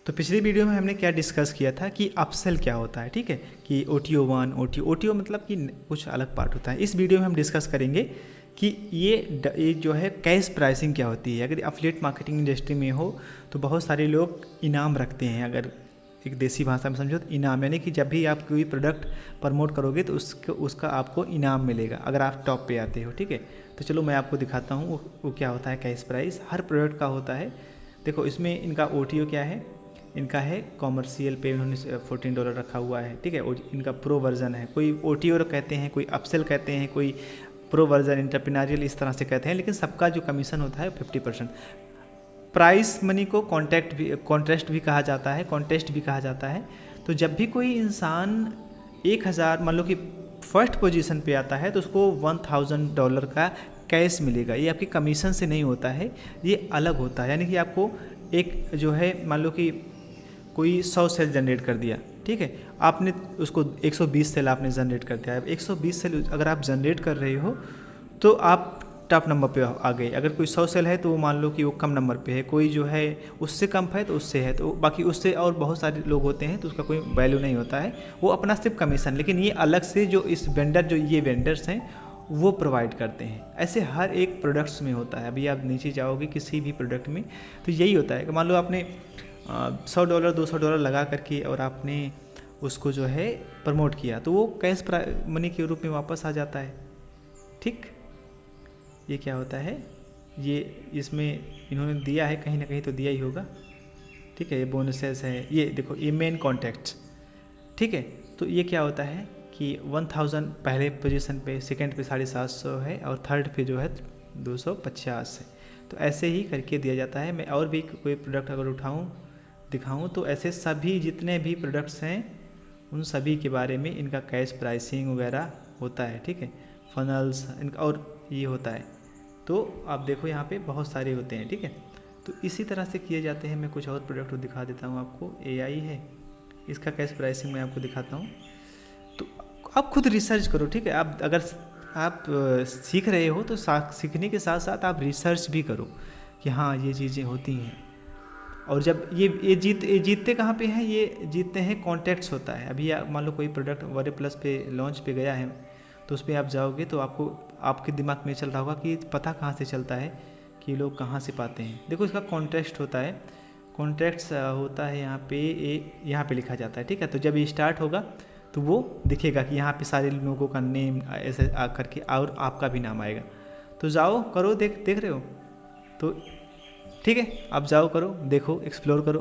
तो पिछली वीडियो में हमने क्या डिस्कस किया था कि अपसेल क्या होता है, ठीक है, कि OTO 1 OTO मतलब कि कुछ अलग पार्ट होता है। इस वीडियो में हम डिस्कस करेंगे कि ये जो है कैश प्राइसिंग क्या होती है। अगर एफिलिएट मार्केटिंग इंडस्ट्री में हो तो बहुत सारे लोग इनाम रखते हैं। अगर एक देसी भाषा में समझो तो इनाम, यानी कि जब भी आप कोई प्रोडक्ट प्रमोट करोगे तो उसका आपको इनाम मिलेगा अगर आप टॉप पे आते हो, ठीक है। तो चलो मैं आपको दिखाता हूँ वो क्या होता है कैश प्राइस। हर प्रोडक्ट का होता है। देखो इसमें इनका OTO क्या है, इनका है कॉमर्शियल पे, उन्होंने $14 रखा हुआ है, ठीक है। इनका प्रो वर्जन है, कोई OTO कहते हैं, कोई अपसेल कहते हैं, कोई प्रो वर्जन, इंटरप्रेन्योरियल इस तरह से कहते हैं, लेकिन सबका जो कमीशन होता है 50%। प्राइस मनी को कॉन्ट्रेस्ट भी कहा जाता है, कॉन्टेस्ट भी कहा जाता है। तो जब भी कोई इंसान 1000 मान लो कि फर्स्ट पोजीशन पे आता है तो उसको $1000 का कैश मिलेगा। ये आपकी कमीशन से नहीं होता है, ये अलग होता है। यानी कि आपको एक जो है मान लो कि कोई 100 सेल जनरेट कर दिया, ठीक है, आपने उसको 120 सेल आपने जनरेट कर दिया है। 120 सेल अगर आप जनरेट कर रहे हो तो आप टॉप नंबर पे आ गए। अगर कोई 100 सेल है तो वो मान लो कि वो कम नंबर पे है, कोई जो है उससे कम है तो उससे है, तो बाकी उससे और बहुत सारे लोग होते हैं तो उसका कोई वैल्यू नहीं होता है, वो अपना सिर्फ कमीशन। लेकिन ये अलग से जो इस वेंडर जो ये वेंडर्स हैं वो प्रोवाइड करते हैं। ऐसे हर एक प्रोडक्ट्स में होता है। अभी आप नीचे जाओगे किसी भी प्रोडक्ट में तो यही होता है कि मान लो आपने $100 $200 लगा करके और आपने उसको जो है प्रमोट किया तो वो कैश मनी के रूप में वापस आ जाता है, ठीक। ये क्या होता है, ये इसमें इन्होंने दिया है, कहीं ना कहीं तो दिया ही होगा, ठीक है। ये बोनसेस है, ये देखो ये मेन कॉन्टैक्ट, ठीक है। तो ये क्या होता है कि 1000 पहले पोजीशन पे, सेकंड पे 750 है और थर्ड पे जो है 250 है। तो ऐसे ही करके दिया जाता है। मैं और भी कोई प्रोडक्ट अगर उठाऊँ दिखाऊँ तो ऐसे सभी जितने भी प्रोडक्ट्स हैं उन सभी के बारे में इनका कैश प्राइसिंग वगैरह होता है, ठीक है। फनल्स इनका और ये होता है। तो आप देखो यहाँ पे बहुत सारे होते हैं, ठीक है। तो इसी तरह से किए जाते हैं। मैं कुछ और प्रोडक्ट दिखा देता हूँ आपको। AI है, इसका कैश प्राइसिंग मैं आपको दिखाता हूँ। तो आप खुद रिसर्च करो, ठीक है। आप अगर आप सीख रहे हो तो सीखने के साथ साथ आप रिसर्च भी करो कि हाँ ये चीज़ें होती हैं। और जब ये जीतते कहाँ पे हैं, ये जीतते हैं कॉन्टैक्ट्स होता है। अभी मान लो कोई प्रोडक्ट WordPress पे लॉन्च पे गया है तो उस पर आप जाओगे तो आपको आपके दिमाग में चल रहा होगा कि पता कहाँ से चलता है कि लोग कहाँ से पाते हैं। देखो इसका कॉन्टेक्स्ट होता है, कॉन्टेक्ट्स होता है यहाँ पे लिखा जाता है, ठीक है। तो जब ये स्टार्ट होगा तो वो दिखेगा कि यहाँ पे सारे लोगों का नेम ऐसे आ करके और आपका भी नाम आएगा। तो जाओ करो, देख रहे हो तो ठीक है, आप जाओ करो, देखो, एक्सप्लोर करो।